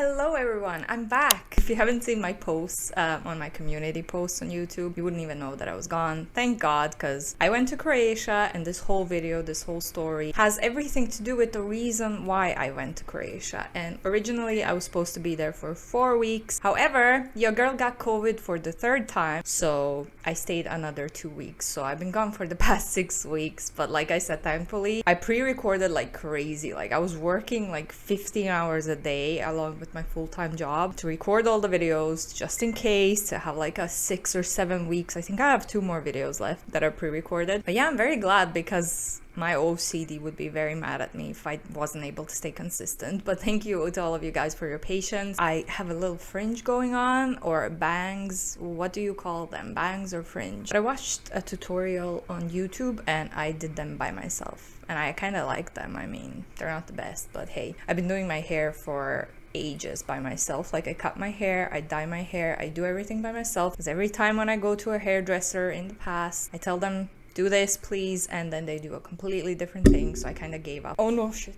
Hello everyone, I'm back. If you haven't seen my posts on my community posts on YouTube, you wouldn't even know that I was gone. Thank God, because I went to Croatia and this whole video, this whole story has everything to do with the reason why I went to Croatia. And originally I was supposed to be there for 4 weeks. However, your girl got COVID for the third time, so I stayed another 2 weeks. So I've been gone for the past 6 weeks. But like I said, thankfully, I pre-recorded like crazy. Like I was working like 15 hours a day along with my full-time job to record all the videos just in case, to have like a 6 or 7 weeks. I think I have 2 more videos left that are pre-recorded. But yeah, I'm very glad because my OCD would be very mad at me if I wasn't able to stay consistent. But thank you to all of you guys for your patience. I have a little fringe going on, or bangs. What do you call them? Bangs or fringe? But I watched a tutorial on YouTube and I did them by myself. And I kind of like them. I mean, they're not the best, but hey, I've been doing my hair for ages by myself. Like I cut my hair, I dye my hair, I do everything by myself. Because every time when I go to a hairdresser in the past, I tell them, do this please, and then they do a completely different thing. So I kind of gave up. Oh no, shit.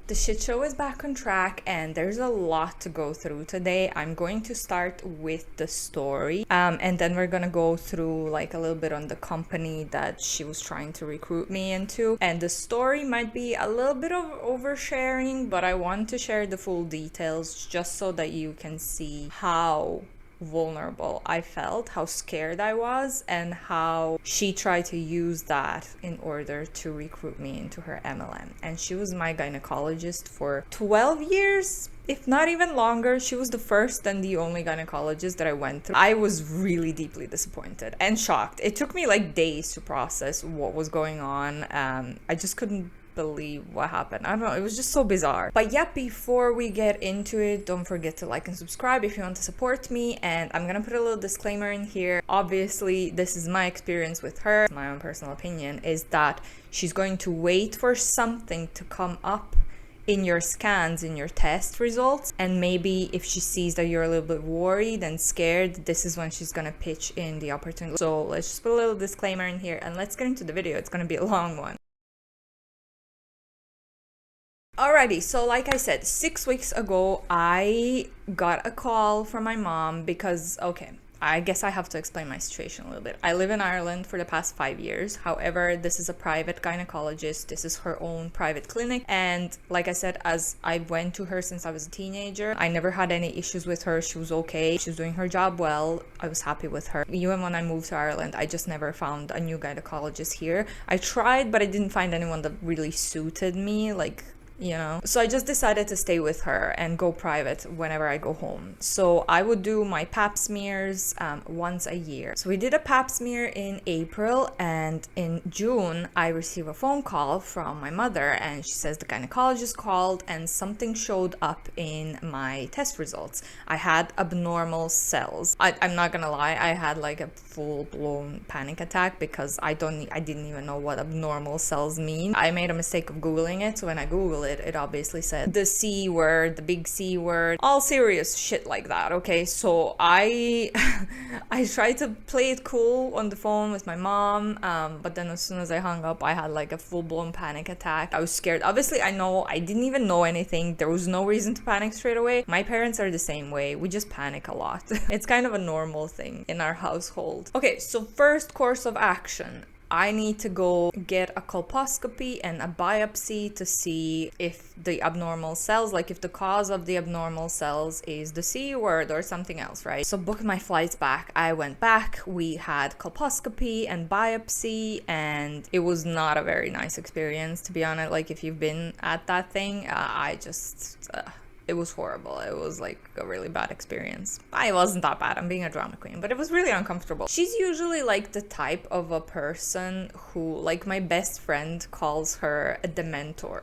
The shit show is back on track and there's a lot to go through today. I'm going to start with the story and then we're gonna go through like a little bit on the company that she was trying to recruit me into. And the story might be a little bit of oversharing, but I want to share the full details just so that you can see how vulnerable I felt, how scared I was, and how she tried to use that in order to recruit me into her MLM. And she was my gynecologist for 12 years, if not even longer. She was the first and the only gynecologist that I went through. I was really deeply disappointed and shocked. It took me like days to process what was going on. I just couldn't believe what happened. I don't know, it was just so bizarre. But yeah, before we get into it, don't forget to like and subscribe if you want to support me. And I'm gonna put a little disclaimer in here. Obviously, this is my experience with her. My own personal opinion is that she's going to wait for something to come up in your scans, in your test results, and maybe if she sees that you're a little bit worried and scared, this is when she's gonna pitch in the opportunity. So let's just put a little disclaimer in here and let's get into the video. It's gonna be a long one. Alrighty, so like I said, 6 weeks ago, I got a call from my mom because, okay, I guess I have to explain my situation a little bit. I live in Ireland for the past 5 years. However, this is a private gynecologist. This is her own private clinic. And like I said, as I went to her since I was a teenager, I never had any issues with her. She was okay. She was doing her job well. I was happy with her. Even when I moved to Ireland, I just never found a new gynecologist here. I tried, but I didn't find anyone that really suited me, like, you know. So I just decided to stay with her and go private whenever I go home. So I would do my pap smears once a year. So we did a pap smear in April, and in June I received a phone call from my mother and she says the gynecologist called and something showed up in my test results. I had abnormal cells. I'm not gonna lie, I had like a full-blown panic attack because I didn't even know what abnormal cells mean. I made a mistake of googling it, so when I googled it obviously said the C word, the big C word, all serious shit like that. Okay, so I tried to play it cool on the phone with my mom, but then as soon as I hung up, I had like a full-blown panic attack. I was scared. Obviously, I didn't even know anything. There was no reason to panic straight away. My parents are the same way. We just panic a lot. It's kind of a normal thing in our household. Okay, so first course of action, I need to go get a colposcopy and a biopsy to see if the abnormal cells, like if the cause of the abnormal cells is the C word or something else, right? So booked my flights back. I went back, we had colposcopy and biopsy, and it was not a very nice experience, to be honest. Like if you've been at that thing, it was horrible. It was like a really bad experience. It wasn't that bad. I'm being a drama queen, but it was really uncomfortable. She's usually like the type of a person who, like my best friend calls her a dementor.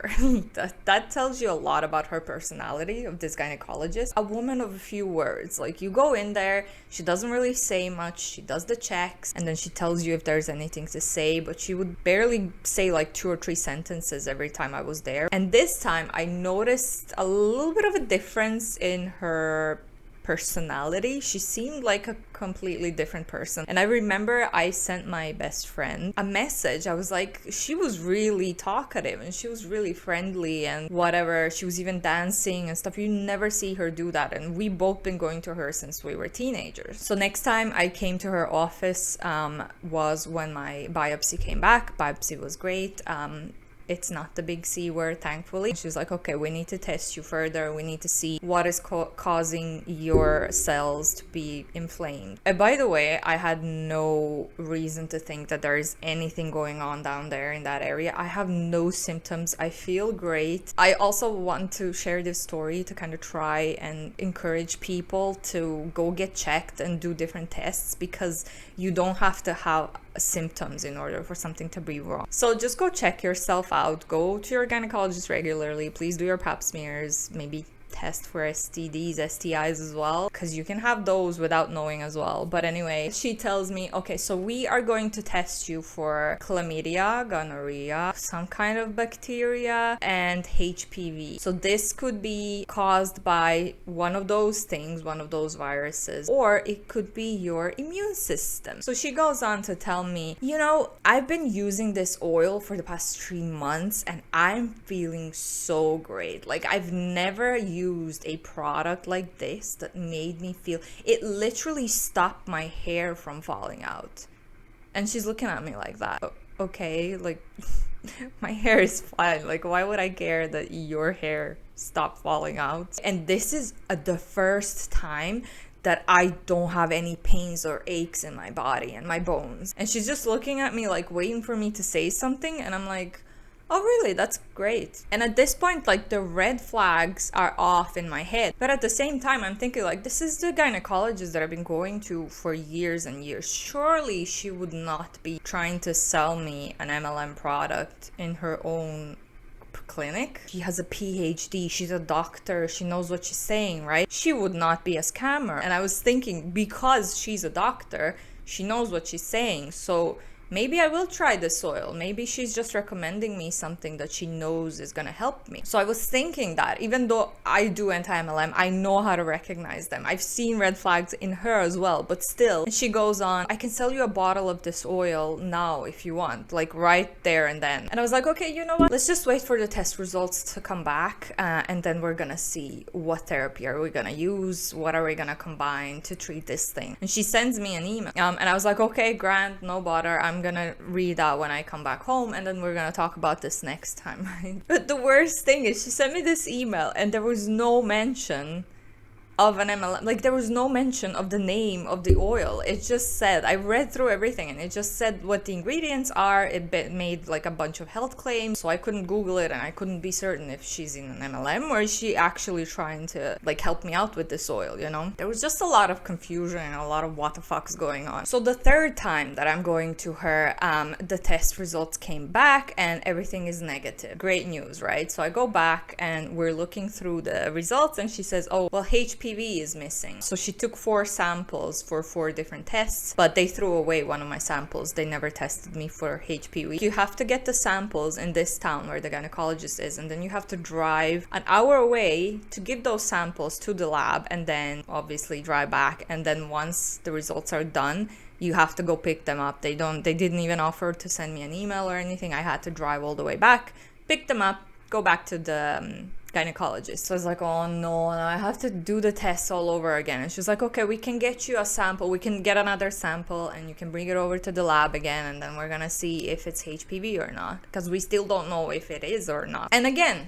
that tells you a lot about her personality, of this gynecologist. A woman of a few words. Like you go in there, she doesn't really say much. She does the checks and then she tells you if there's anything to say, but she would barely say like 2 or 3 sentences every time I was there. And this time I noticed a little bit of a difference in her personality. She seemed like a completely different person. And I remember I sent my best friend a message. I was like, she was really talkative and she was really friendly and whatever. She was even dancing and stuff. You never see her do that. And we both been going to her since we were teenagers. So next time I came to her office was when my biopsy came back. Biopsy was great. It's not the big C word, thankfully. She was like, okay, we need to test you further. We need to see what is causing your cells to be inflamed. And by the way, I had no reason to think that there is anything going on down there in that area. I have no symptoms. I feel great. I also want to share this story to kind of try and encourage people to go get checked and do different tests, because you don't have to have symptoms in order for something to be wrong. So just go check yourself out. Go to your gynecologist regularly. Please do your pap smears. Maybe test for STDs, STIs as well, because you can have those without knowing as well. But anyway, she tells me, okay, so we are going to test you for chlamydia, gonorrhea, some kind of bacteria, and HPV. So this could be caused by one of those things, one of those viruses, or it could be your immune system. So she goes on to tell me, you know, I've been using this oil for the past 3 months and I'm feeling so great. Like, I've never used a product like this that made me feel, it literally stopped my hair from falling out. And she's looking at me like that. Okay, like my hair is fine. Like, why would I care that your hair stopped falling out? And this is the first time that I don't have any pains or aches in my body and my bones. And she's just looking at me like waiting for me to say something, and I'm like, oh really, that's great. And at this point, like, the red flags are off in my head. But at the same time, I'm thinking, like, this is the gynecologist that I've been going to for years and years. Surely she would not be trying to sell me an MLM product in her own clinic. She has a PhD, she's a doctor, she knows what she's saying, right? She would not be a scammer. And I was thinking, because she's a doctor, she knows what she's saying, so maybe I will try this oil. Maybe she's just recommending me something that she knows is gonna help me. So I was thinking that even though I do anti-mlm, I know how to recognize them. I've seen red flags in her as well, but still. And she goes on, I can sell you a bottle of this oil now if you want, like right there and then. And I was like, okay, you know what? Let's just wait for the test results to come back, and then we're gonna see what therapy are we gonna use, what are we gonna combine to treat this thing. And she sends me an email, and I was like, okay, grand, no bother. I'm gonna read that when I come back home, and then we're gonna talk about this next time, right? But the worst thing is, she sent me this email and there was no mention of an MLM. Like, there was no mention of the name of the oil. It just said, I read through everything and it just said what the ingredients are. It made like a bunch of health claims, so I couldn't Google it and I couldn't be certain if she's in an MLM or is she actually trying to like help me out with this oil, you know? There was just a lot of confusion and a lot of what the fuck's going on. So the third time that I'm going to her, the test results came back and everything is negative. Great news, right? So I go back and we're looking through the results and she says, oh, well, HPV is missing. So she took 4 samples for 4 different tests, but they threw away one of my samples. They never tested me for HPV. You have to get the samples in this town where the gynecologist is, and then you have to drive an hour away to give those samples to the lab, and then obviously drive back. And then once the results are done, you have to go pick them up. They didn't even offer to send me an email or anything. I had to drive all the way back, pick them up, go back to the gynecologist. So I was like, oh no, I have to do the tests all over again. And she's like, okay, we can get you a sample, we can get another sample and you can bring it over to the lab again, and then we're gonna see if it's HPV or not, because we still don't know if it is or not. And again,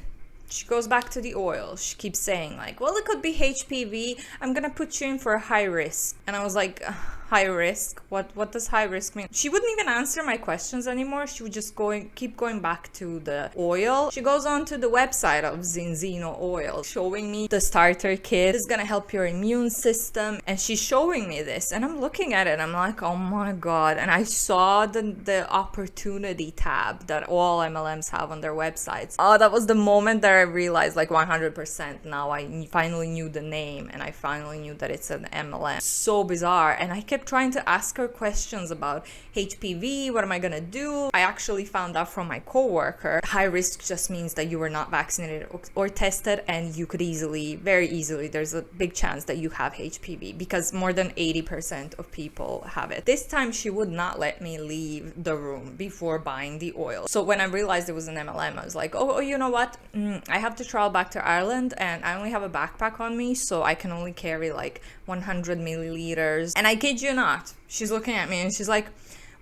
she goes back to the oil. She keeps saying like, well, it could be HPV. I'm gonna put you in for high risk. And I was like, high risk? What does high risk mean? She wouldn't even answer my questions anymore. She would just keep going back to the oil. She goes on to the website of Zinzino oil, showing me the starter kit. It's gonna help your immune system. And she's showing me this. And I'm looking at it. I'm like, oh my God. And I saw the opportunity tab that all MLMs have on their websites. Oh, that was the moment that I realized, like, 100% now I finally knew the name and I finally knew that it's an MLM. So bizarre. And I kept kept trying to ask her questions about HPV. What am I gonna do? I actually found out from my coworker, high risk just means that you were not vaccinated or tested, and you could easily, very easily, there's a big chance that you have HPV because more than 80% of people have it. This time she would not let me leave the room before buying the oil. So when I realized it was an MLM, I was like, oh, you know what? I have to travel back to Ireland and I only have a backpack on me, so I can only carry like 100 milliliters. And I kid you not, she's looking at me and she's like,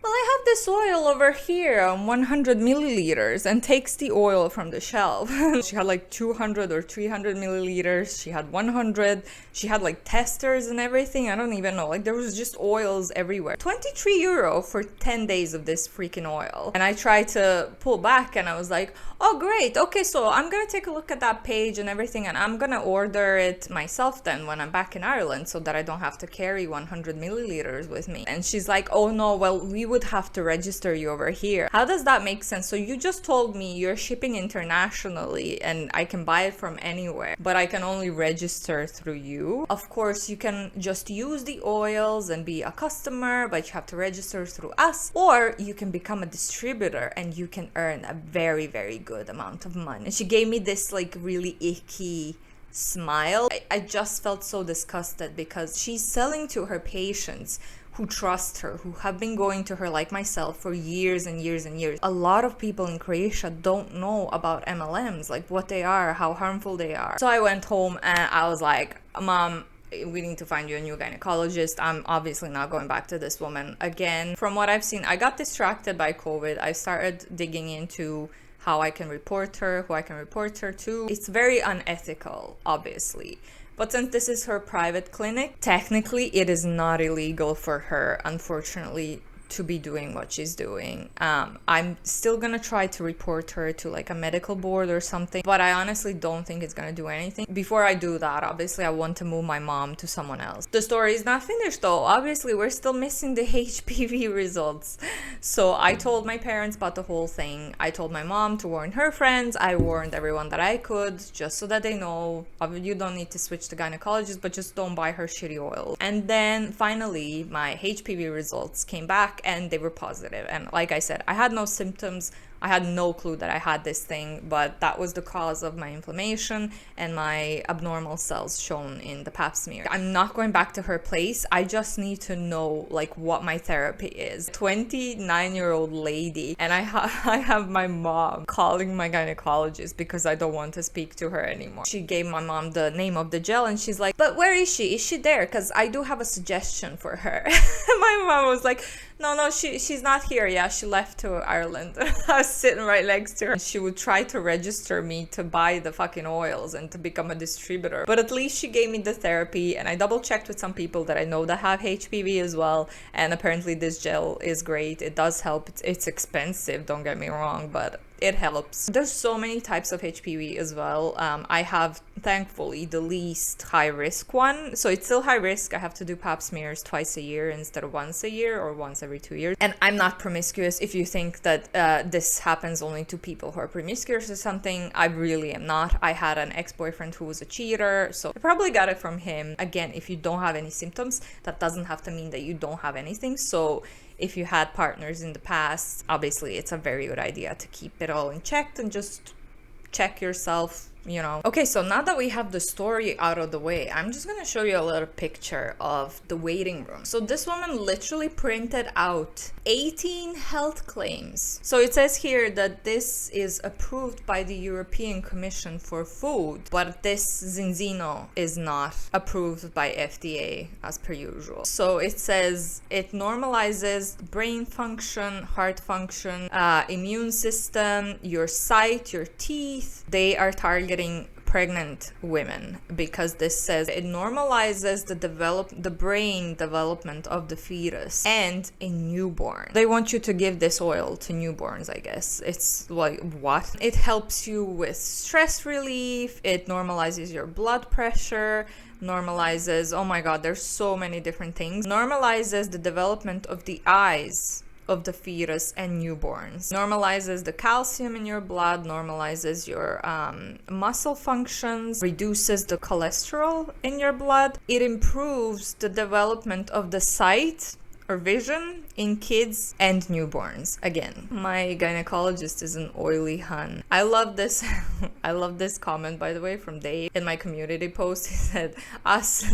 well, I have this oil over here on 100 milliliters, and takes the oil from the shelf. She had like 200 or 300 milliliters. She had 100. She had like testers and everything. I don't even know. Like there was just oils everywhere. 23 euro for 10 days of this freaking oil. And I tried to pull back and I was like, oh, great. Okay, so I'm going to take a look at that page and everything, and I'm going to order it myself then when I'm back in Ireland so that I don't have to carry 100 milliliters with me. And she's like, oh no, well, we would have to register you over here. How does that make sense? So you just told me you're shipping internationally and I can buy it from anywhere, but I can only register through you. Of course, you can just use the oils and be a customer, but you have to register through us, or you can become a distributor and you can earn a very, very good amount of money. And she gave me this like really icky smile. I just felt so disgusted because she's selling to her patients who trust her, who have been going to her like myself for years and years and years. A lot of people in Croatia don't know about MLMs, like what they are, how harmful they are. So I went home and I was like, Mom, we need to find you a new gynecologist. I'm obviously not going back to this woman again. From what I've seen, I got distracted by COVID. I started digging into how I can report her, who I can report her to. It's very unethical, obviously. But since this is her private clinic, technically it is not illegal for her, unfortunately, to be doing what she's doing. I'm still gonna try to report her to like a medical board or something, but I honestly don't think it's gonna do anything. Before I do that, obviously I want to move my mom to someone else. The story is not finished though. Obviously we're still missing the HPV results. So I told my parents about the whole thing. I told my mom to warn her friends. I warned everyone that I could, just so that they know. You don't need to switch to gynecologist, but just don't buy her shitty oil. And then finally my HPV results came back and they were positive. And like I said, I had no symptoms. I had no clue that I had this thing, but that was the cause of my inflammation and my abnormal cells shown in the pap smear. I'm not going back to her place. I just need to know like what my therapy is. 29-year-old lady, and I have my mom calling my gynecologist because I don't want to speak to her anymore. She gave my mom the name of the gel and she's like, but where is she? Is she there? Because I do have a suggestion for her. My mom was like, no, she's not here. Yeah, she left to Ireland. I was sitting right next to her. She would try to register me to buy the fucking oils and to become a distributor. But at least she gave me the therapy, and I double checked with some people that I know that have HPV as well. And apparently this gel is great. It does help. It's expensive, don't get me wrong, but it helps. There's so many types of HPV as well. I have, thankfully, the least high risk one. So it's still high risk. I have to do pap smears twice a year instead of once a year or once every 2 years. And I'm not promiscuous. If you think that this happens only to people who are promiscuous or something, I really am not. I had an ex-boyfriend who was a cheater, so I probably got it from him. Again, if you don't have any symptoms, that doesn't have to mean that you don't have anything. So if you had partners in the past, obviously it's a very good idea to keep it all in check and just check yourself, you know. Okay, so now that we have the story out of the way, I'm just gonna show you a little picture of the waiting room. So this woman literally printed out 18 health claims. So it says here that this is approved by the European Commission for Food, but this Zinzino is not approved by FDA as per usual. So it says it normalizes brain function, heart function, immune system, your sight, your teeth. They are targeting pregnant women because this says it normalizes the brain development of the fetus and a newborn. They want you to give this oil to newborns, I guess. It's like, what? It helps you with stress relief. It normalizes your blood pressure, normalizes, oh my god, there's so many different things. Normalizes the development of the eyes of the fetus and newborns. Normalizes the calcium in your blood, normalizes your muscle functions, reduces the cholesterol in your blood. It improves the development of the sight or vision in kids and newborns. Again, my gynecologist is an oily hun. I love this. I love this comment, by the way, from Dave in my community post. He said,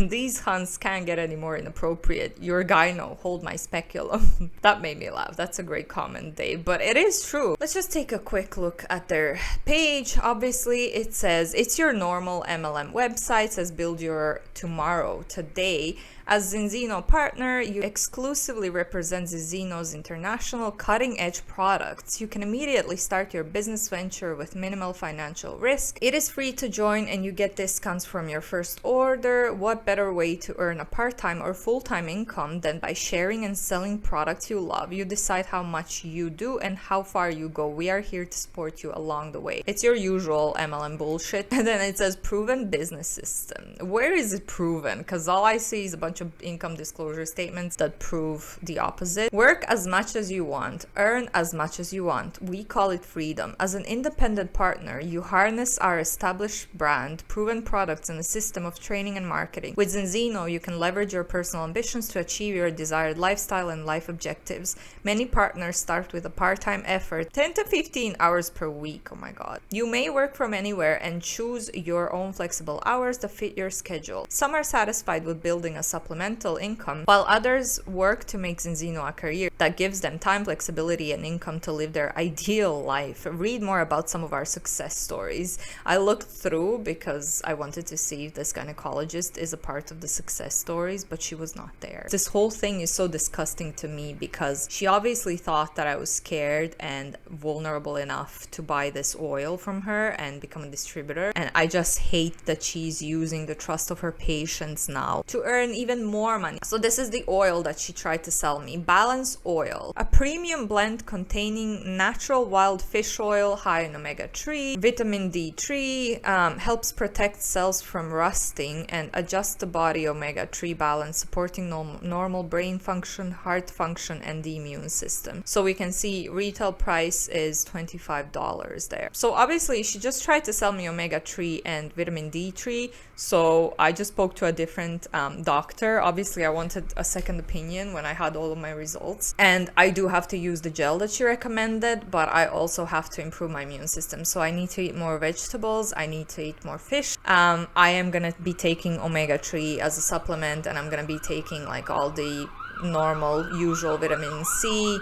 these huns can't get any more inappropriate. Your gyno, hold my speculum. That made me laugh. That's a great comment, Dave, but it is true. Let's just take a quick look at their page. Obviously, it says it's your normal MLM website. It says build your tomorrow today. As Zinzino partner, you exclusively represent Zinzino's international cutting-edge products. You can immediately start your business venture with minimal financial risk. It is free to join and you get discounts from your first order. What better way to earn a part-time or full-time income than by sharing and selling products you love? You decide how much you do and how far you go. We are here to support you along the way. It's your usual MLM bullshit. And then it says proven business system. Where is it proven? Because all I see is a bunch of income disclosure statements that prove the opposite. Work as much as you want, earn as much as you want. We call it freedom. As an independent partner, you harness our established brand, proven products, and a system of training and marketing. With Zinzino, you can leverage your personal ambitions to achieve your desired lifestyle and life objectives. Many partners start with a part-time effort, 10 to 15 hours per week. Oh my god. You may work from anywhere and choose your own flexible hours that fit your schedule. Some are satisfied with building a supplemental income, while others work to make Zinzino a career that gives them time, flexibility, and income to live their ideal life. Read more about some of our success stories. I looked through because I wanted to see if this gynecologist is a part of the success stories, but she was not there. This whole thing is so disgusting to me because she obviously thought that I was scared and vulnerable enough to buy this oil from her and become a distributor, and I just hate that she's using the trust of her patients now to earn even more money. So this is the oil that she tried to sell me. Balance Oil, a premium blend containing natural wild fish oil, high in omega-3, vitamin D3, helps protect cells from rusting and adjust the body omega-3 balance, supporting normal brain function, heart function, and the immune system. So we can see retail price is $25 there. So obviously she just tried to sell me omega-3 and vitamin D3, so I just spoke to a different doctor. Obviously I wanted a second opinion when I had all of my results, and I do have to use the gel that she recommended, but I also have to improve my immune system. So I need to eat more vegetables, I need to eat more fish. I am gonna be taking omega-3 as a supplement, and I'm gonna be taking like all the normal usual vitamin C.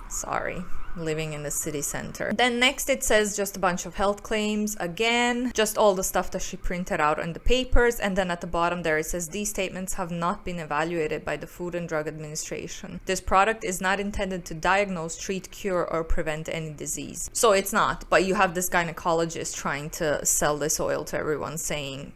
Sorry, living in the city center. Then next it says just a bunch of health claims, again just all the stuff that she printed out on the papers, and then at the bottom there it says these statements have not been evaluated by the Food and Drug Administration. This product is not intended to diagnose, treat, cure, or prevent any disease. So it's not, but you have this gynecologist trying to sell this oil to everyone,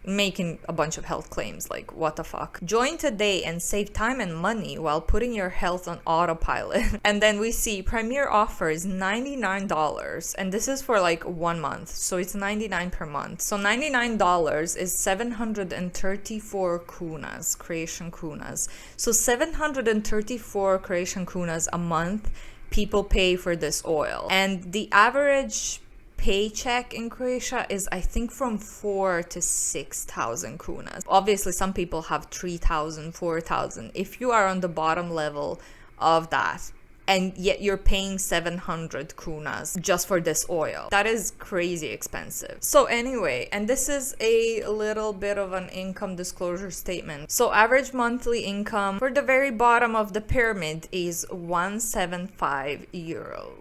making a bunch of health claims. Like, what the fuck? Join today and save time and money while putting your health on autopilot. And then we see premier offer is $99, and this is for like 1 month, so it's $99 per month. So $99 is 734 kunas, Croatian kunas. So 734 Croatian kunas a month people pay for this oil, and the average paycheck in Croatia is, I think, from 4,000 to 6,000 kunas. Obviously some people have 3,000, 4,000. If you are on the bottom level of that, and yet you're paying 700 kunas just for this oil, that is crazy expensive. So anyway, and this is a little bit of an income disclosure statement. So average monthly income for the very bottom of the pyramid is 175 euro.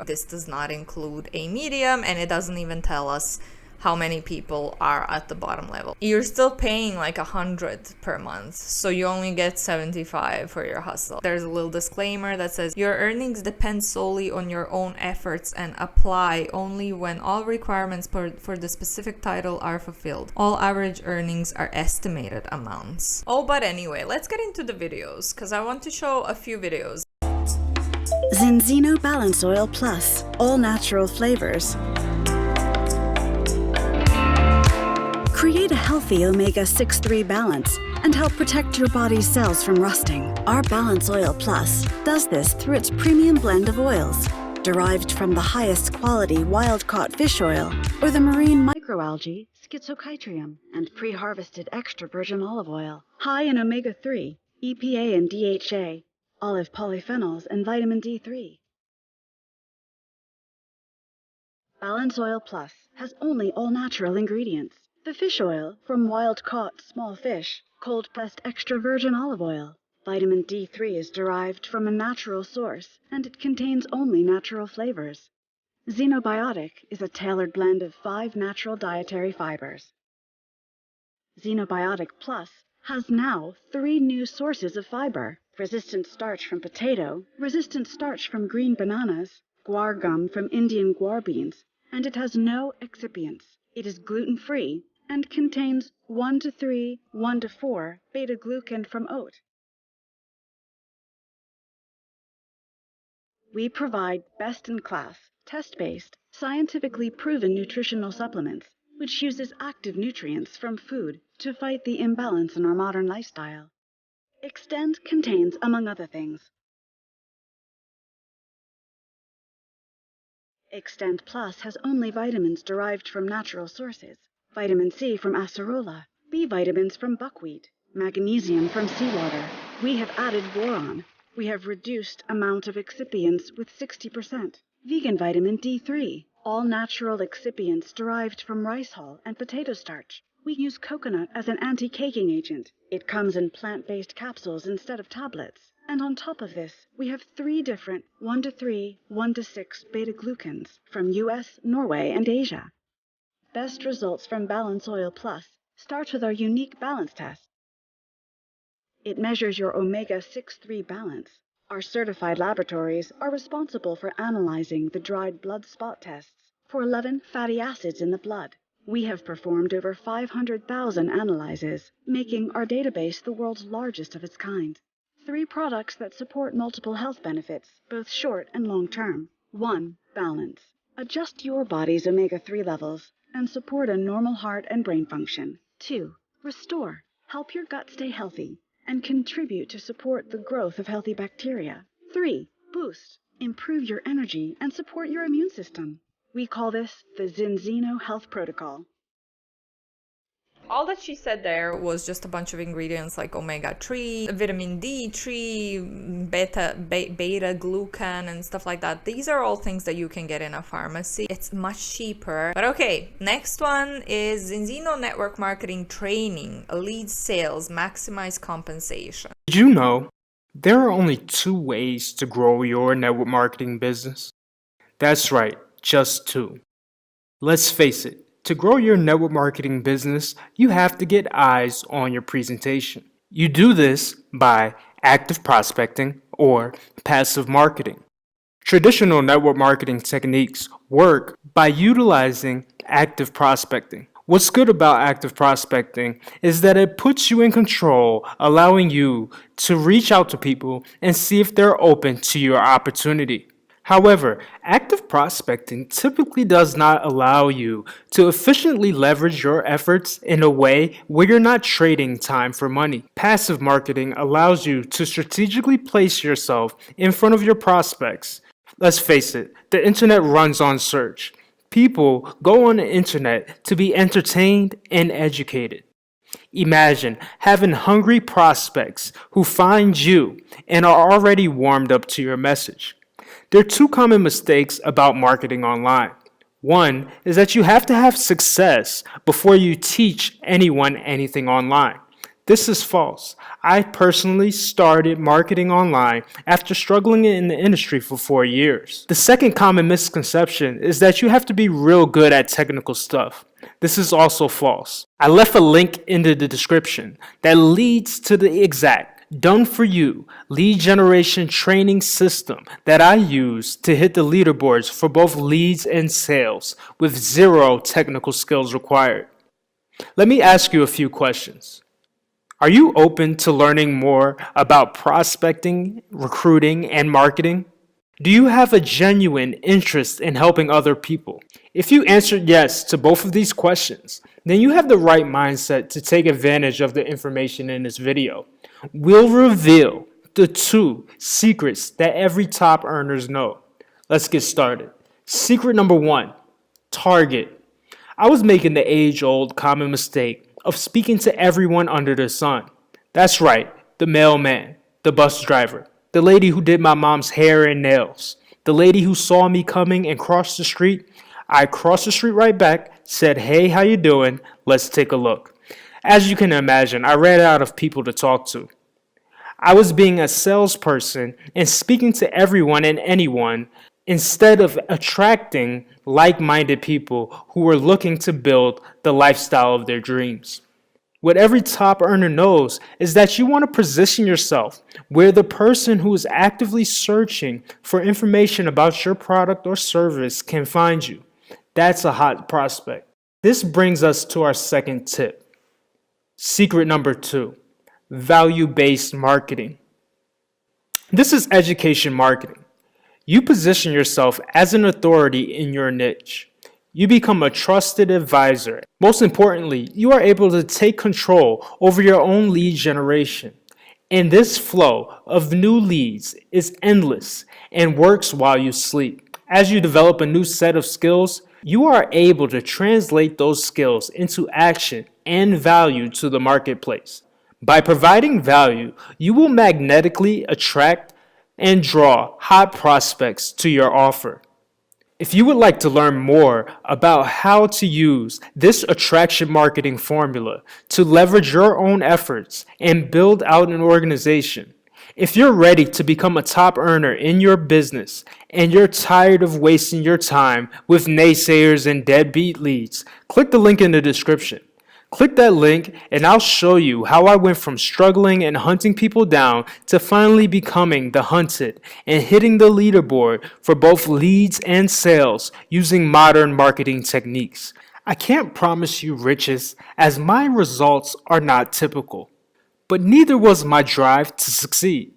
This does not include a medium, and it doesn't even tell us how many people are at the bottom level. You're still paying like 100 per month, so you only get 75 for your hustle. There's a little disclaimer that says your earnings depend solely on your own efforts and apply only when all requirements for the specific title are fulfilled. All average earnings are estimated amounts. Oh, but anyway, let's get into the videos, because I want to show a few videos. Zinzino Balance Oil Plus, all natural flavors. Create a healthy omega-6-3 balance and help protect your body's cells from rusting. Our Balance Oil Plus does this through its premium blend of oils, derived from the highest quality wild-caught fish oil or the marine microalgae Schizochitrium, and pre-harvested extra virgin olive oil, high in omega-3, EPA and DHA, olive polyphenols, and vitamin D3. Balance Oil Plus has only all-natural ingredients. The fish oil from wild-caught small fish, cold-pressed extra virgin olive oil. Vitamin D3 is derived from a natural source, and it contains only natural flavors. Xenobiotic is a tailored blend of 5 natural dietary fibers. Xenobiotic Plus has now 3 new sources of fiber: resistant starch from potato, resistant starch from green bananas, guar gum from Indian guar beans, and it has no excipients. It is gluten-free and contains 1 to 3, 1 to 4 beta-glucan from oat. We provide best-in-class, test-based, scientifically proven nutritional supplements, which uses active nutrients from food to fight the imbalance in our modern lifestyle. Extend contains, among other things, Extend Plus has only vitamins derived from natural sources: vitamin C from acerola, B vitamins from buckwheat, magnesium from seawater. We have added boron. We have reduced amount of excipients with 60%. Vegan vitamin D3, all natural excipients derived from rice hull and potato starch. We use coconut as an anti-caking agent. It comes in plant-based capsules instead of tablets. And on top of this, we have 3 different 1 to 3, 1 to 6 beta-glucans from US, Norway, and Asia. Best results from Balance Oil Plus starts with our unique balance test. It measures your omega-6-3 balance. Our certified laboratories are responsible for analyzing the dried blood spot tests for 11 fatty acids in the blood. We have performed over 500,000 analyses, making our database the world's largest of its kind. 3 products that support multiple health benefits, both short and long term. 1. Balance. Adjust your body's omega-3 levels and support a normal heart and brain function. 2. Restore. Help your gut stay healthy and contribute to support the growth of healthy bacteria. 3. Boost. Improve your energy and support your immune system. We call this the Zinzino Health Protocol. All that she said there was just a bunch of ingredients like omega-3, vitamin D3, beta-glucan and stuff like that. These are all things that you can get in a pharmacy. It's much cheaper. But okay, next one is Zinzino Network Marketing Training, Lead Sales, Maximize Compensation. Did you know there are only 2 ways to grow your network marketing business? That's right, just 2. Let's face it. To grow your network marketing business, you have to get eyes on your presentation. You do this by active prospecting or passive marketing. Traditional network marketing techniques work by utilizing active prospecting. What's good about active prospecting is that it puts you in control, allowing you to reach out to people and see if they're open to your opportunity. However, active prospecting typically does not allow you to efficiently leverage your efforts in a way where you're not trading time for money. Passive marketing allows you to strategically place yourself in front of your prospects. Let's face it, the internet runs on search. People go on the internet to be entertained and educated. Imagine having hungry prospects who find you and are already warmed up to your message. There are 2 common mistakes about marketing online. One is that you have to have success before you teach anyone anything online. This is false. I personally started marketing online after struggling in the industry for 4 years. The second common misconception is that you have to be real good at technical stuff. This is also false. I left a link in the description that leads to the exact done-for-you lead generation training system that I use to hit the leaderboards for both leads and sales with 0 technical skills required. Let me ask you a few questions. Are you open to learning more about prospecting, recruiting, and marketing? Do you have a genuine interest in helping other people? If you answered yes to both of these questions, then you have the right mindset to take advantage of the information in this video. We'll reveal the 2 secrets that every top earners know. Let's get started. Secret number 1, target. I was making the age-old common mistake of speaking to everyone under the sun. That's right, the mailman, the bus driver, the lady who did my mom's hair and nails, the lady who saw me coming and crossed the street. I crossed the street right back, said, "Hey, how you doing? Let's take a look." As you can imagine, I ran out of people to talk to. I was being a salesperson and speaking to everyone and anyone instead of attracting like-minded people who were looking to build the lifestyle of their dreams. What every top earner knows is that you want to position yourself where the person who is actively searching for information about your product or service can find you. That's a hot prospect. This brings us to our second tip. Secret number 2, value-based marketing. This is education marketing. You position yourself as an authority in your niche. You become a trusted advisor. Most importantly, you are able to take control over your own lead generation. And this flow of new leads is endless and works while you sleep. As you develop a new set of skills, you are able to translate those skills into action and value to the marketplace. By providing value, you will magnetically attract and draw hot prospects to your offer. If you would like to learn more about how to use this attraction marketing formula to leverage your own efforts and build out an organization, if you're ready to become a top earner in your business and you're tired of wasting your time with naysayers and deadbeat leads, click the link in the description. Click that link and I'll show you how I went from struggling and hunting people down to finally becoming the hunted and hitting the leaderboard for both leads and sales using modern marketing techniques. I can't promise you riches as my results are not typical, but neither was my drive to succeed.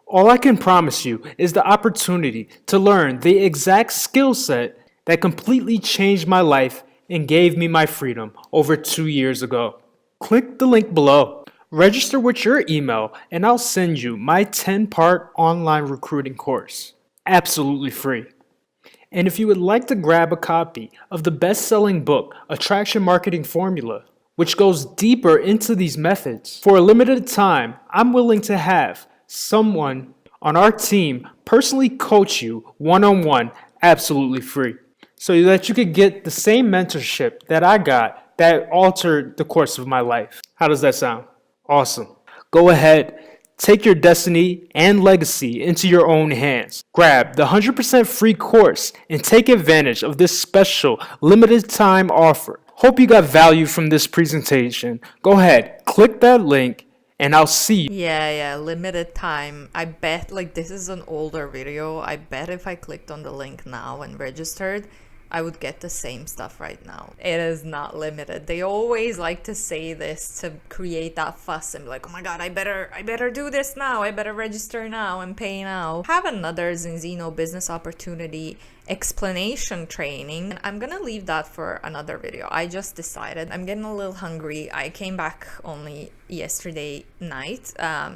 All I can promise you is the opportunity to learn the exact skill set that completely changed my life and gave me my freedom over 2 years ago. Click the link below. Register with your email and I'll send you my 10-part online recruiting course. Absolutely free. And if you would like to grab a copy of the best-selling book, Attraction Marketing Formula, which goes deeper into these methods, for a limited time, I'm willing to have someone on our team personally coach you one-on-one absolutely free, so that you could get the same mentorship that I got that altered the course of my life. How does that sound? Awesome. Go ahead, take your destiny and legacy into your own hands. Grab the 100% free course and take advantage of this special limited time offer. Hope you got value from this presentation. Go ahead, click that link and I'll see you. Yeah, limited time. I bet, like, this is an older video. I bet if I clicked on the link now and registered, I would get the same stuff right now. It is not limited. They always like to say this to create that fuss and be like, oh my god, I better do this now. I better register now and pay now. Have another Zinzino business opportunity explanation training. I'm gonna leave that for another video. I just decided I'm getting a little hungry. I came back only yesterday night,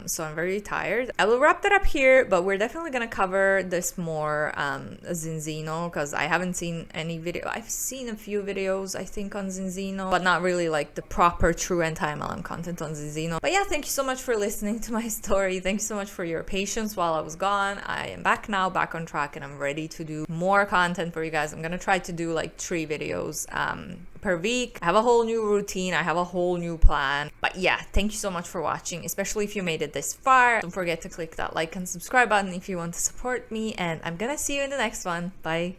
so I'm very tired. I will wrap that up here, but we're definitely gonna cover this more Zinzino, because I haven't seen any video. I've seen a few videos I think on Zinzino, but not really like the proper true anti-mlm content on Zinzino. But yeah, thank you so much for listening to my story. Thank you so much for your patience while I was gone. I am back now, back on track, and I'm ready to do more content for you guys. I'm gonna try to do like 3 videos per week. I have a whole new routine. I have a whole new plan. But yeah, thank you so much for watching, especially if you made it this far. Don't forget to click that like and subscribe button if you want to support me, and I'm gonna see you in the next one. Bye.